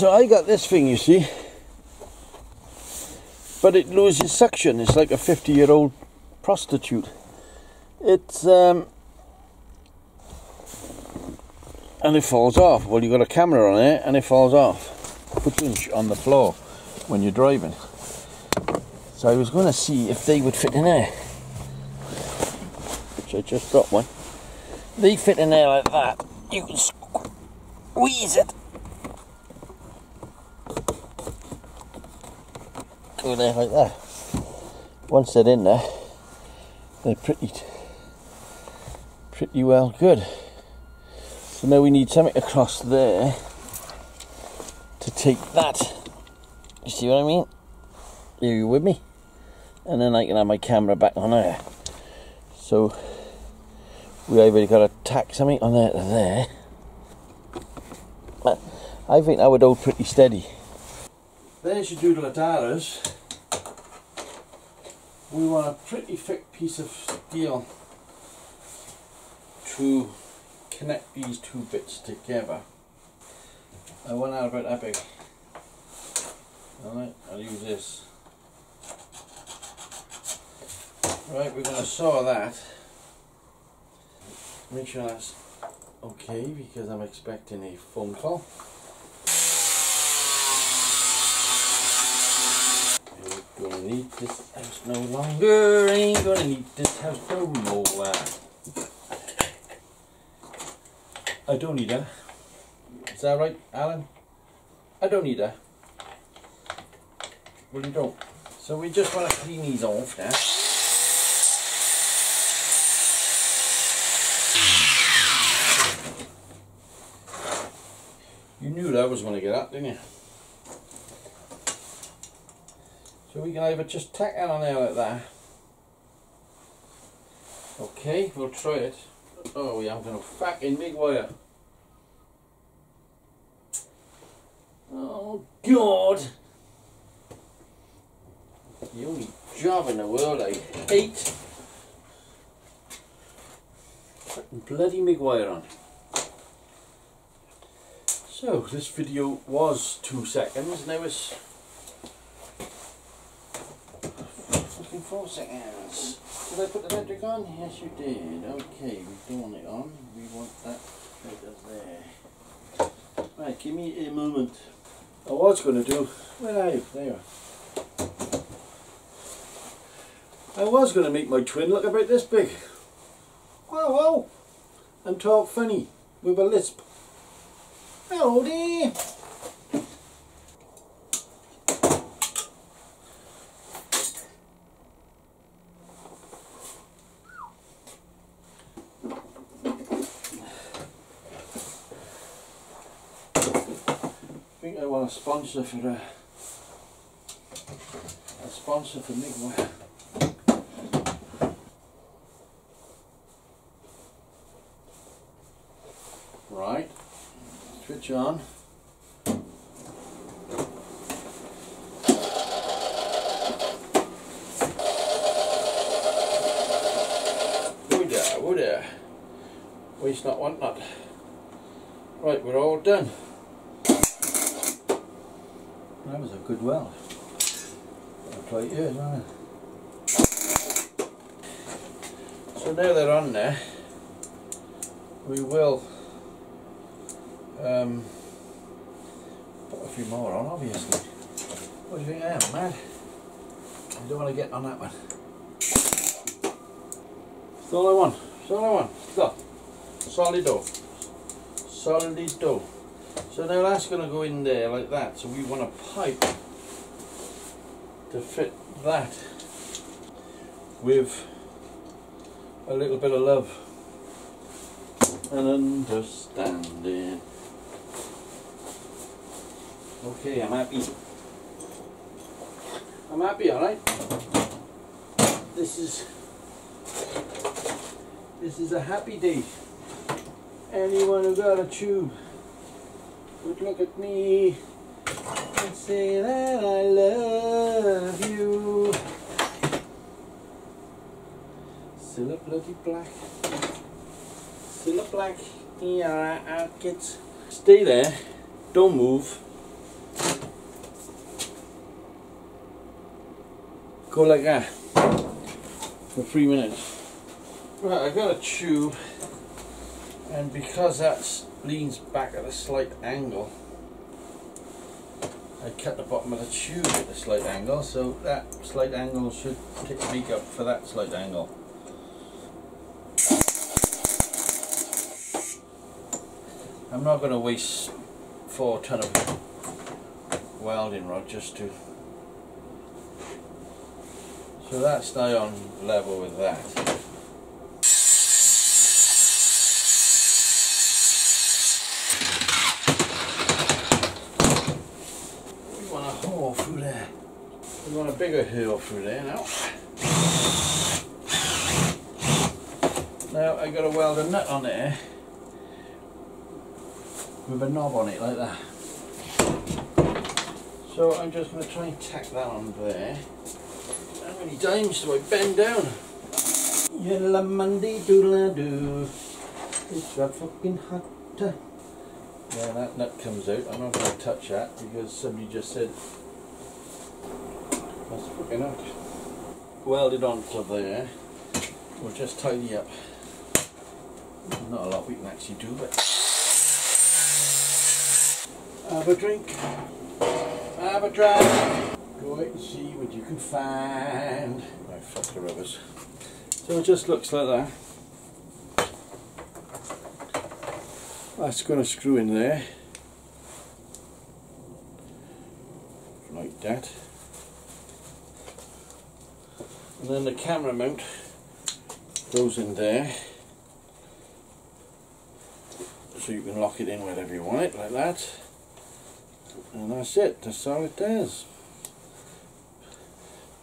So I got this thing, you see, but it loses suction. It's like a 50-year-old prostitute. It's and it falls off. Well, you got a camera on it and it falls off. Punch on the floor when you're driving. So I was going to see if they would fit in there. So I just dropped one. They fit in there like that. You can squeeze it. Go there like that. Once they're in there, they're pretty well good. So now we need something across there to take that. You see what I mean? Are you with me? And then I can have my camera back on there. So we either got to tack something on there to there. But I think that would hold pretty steady. There's your doodle of daras. We want a pretty thick piece of steel to connect these two bits together. I want that about that big. Alright, I'll use this. Right, we're going to saw that. Make sure that's okay because I'm expecting a phone call. Ain't gonna need this house no longer. Ain't gonna need this house no more. I don't need her. Is that right, Alan? I don't need her. Well, you don't. So we just want to clean these off now. You knew that was going to get up, didn't you? So we can either just tack that on there like that. Okay, we'll try it. Oh, we haven't got no fucking big wire. Oh God! The only job in the world I hate. Putting bloody big wire on. So this video was 2 seconds. Now it's fucking 4 seconds. Did I put the electric on? Yes, you did. Okay, we don't want it on. We want that right up there. Right, give me a moment. I was going to do. Where are you? There you are. I was going to make my twin look about this big. Whoa, whoa! And talk funny with a lisp. Hello there! I think I want a sponsor for Migwire. Right, switch on. Oh there. Waste not, want not. Right, we're all done. That was a good weld. I'll try it here, isn't it? So now they're on there, we will put a few more on, obviously. What do you think I am, mad? I don't want to get on that one. That's all I want. That's all I want. Look. Solid dough. Solid dough. So now that's going to go in there like that. So we want a pipe to fit that with a little bit of love and understanding. Okay, I'm happy. I'm happy, alright? This is a happy day. Anyone who got a tube would look at me and say that I love you. Still a bloody black. Still a black. Here, kids. Stay there. Don't move. Go like that for 3 minutes. Right, I've got a tube, and because that leans back at a slight angle, I cut the bottom of the tube at a slight angle, so that slight angle should make up for that slight angle. I'm not going to waste 4 ton of welding rod just to... So that's now on level with that. We want a hole through there. We want a bigger hole through there now. Now I've got to weld a nut on there with a knob on it like that. So I'm just going to try and tack that on there. How many times do I bend down? Yalla Monday doodle-doo. It's that fucking hot. Yeah, that nut comes out. I'm not going to touch that because somebody just said that's fucking hot. Welded onto there. We'll just tidy up. Not a lot we can actually do, but have a drink, have a drive, go out and see what you can find. Right, fuck the rubbers. So it just looks like that. That's going to screw in there, like that. And then the camera mount goes in there. So you can lock it in wherever you want it, like that. And that's it, that's all it does.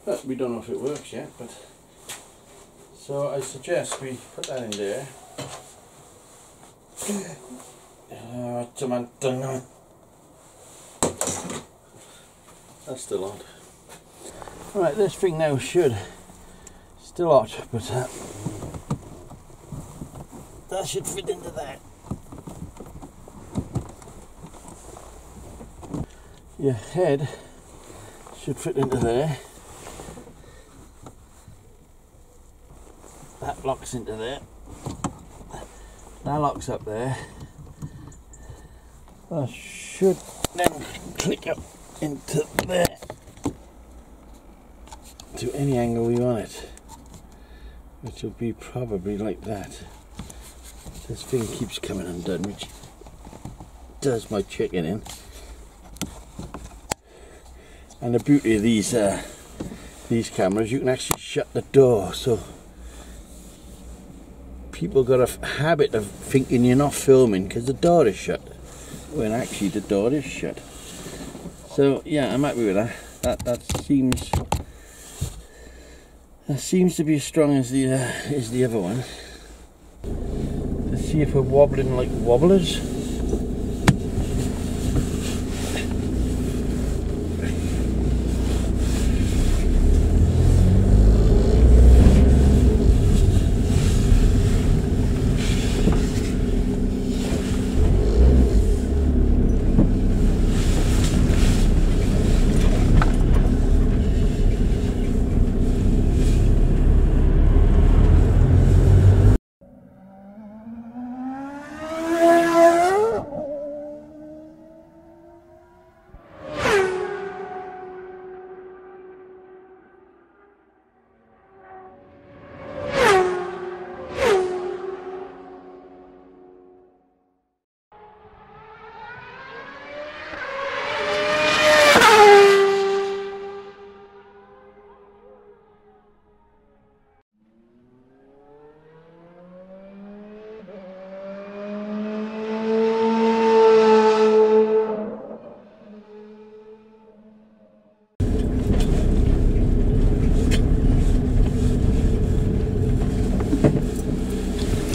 But we don't know if it works yet, but... So I suggest we put that in there. That's still on. Right, this thing now should... Still hot, but that should fit into that. Your head should fit into there. That locks into there. That locks up there. That should then click up into there to any angle we want it, which will be probably like that. This thing keeps coming undone, which does my chicken in. And the beauty of these cameras, you can actually shut the door, so people got a habit of thinking you're not filming because the door is shut, when actually the door is shut. So yeah, I'm happy with that. That seems to be as strong as the other one. Let's see if we're wobbling like wobblers.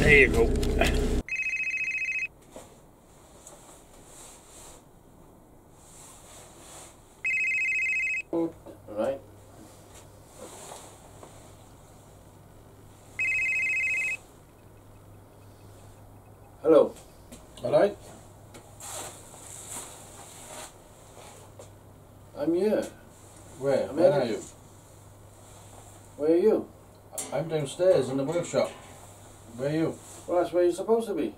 There you go. Right. Hello. All right. I'm here. Where? Where are you? Where are you? I'm downstairs in the workshop. Where are you? Well, that's where you're supposed to be.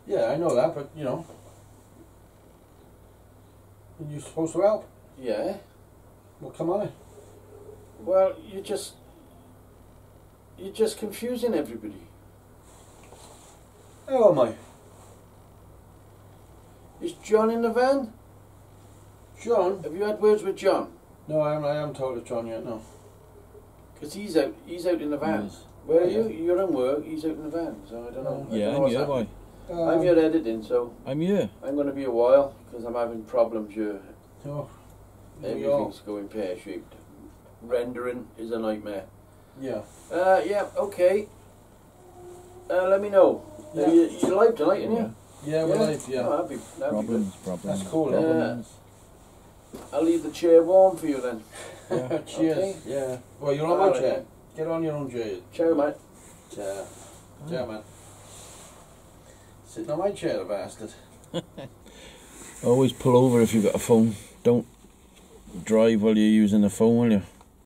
Yeah, I know that, but you know. You're supposed to help. Yeah. Well, come on in. Well, you're just confusing everybody. How am I? Is John in the van? John? Have you had words with John? No, I haven't told John yet, no. Because he's out in the van. Yes. Where are you? You're in work, he's out in the van, so I don't know. I Yeah, don't know I'm what's here, happening. boy. I'm here editing, so I'm here. I'm going to be a while, because I'm having problems here. Oh, Everything's going pear-shaped. Rendering is a nightmare. yeah. Yeah, okay. Let me know. Yeah. You're live tonight, aren't you? Yeah, we're live, yeah. Oh, that'd be good. Problems. That's cool, Yeah. Problems. I'll leave the chair warm for you then. Yeah. Cheers. Okay. Yeah. Well, you're on my Alright, chair. then. Get on your own chair. Ciao, mate. Chair. Chair, man. Sitting on my chair, the bastard. Always pull over if you've got a phone. Don't drive while you're using the phone, will you?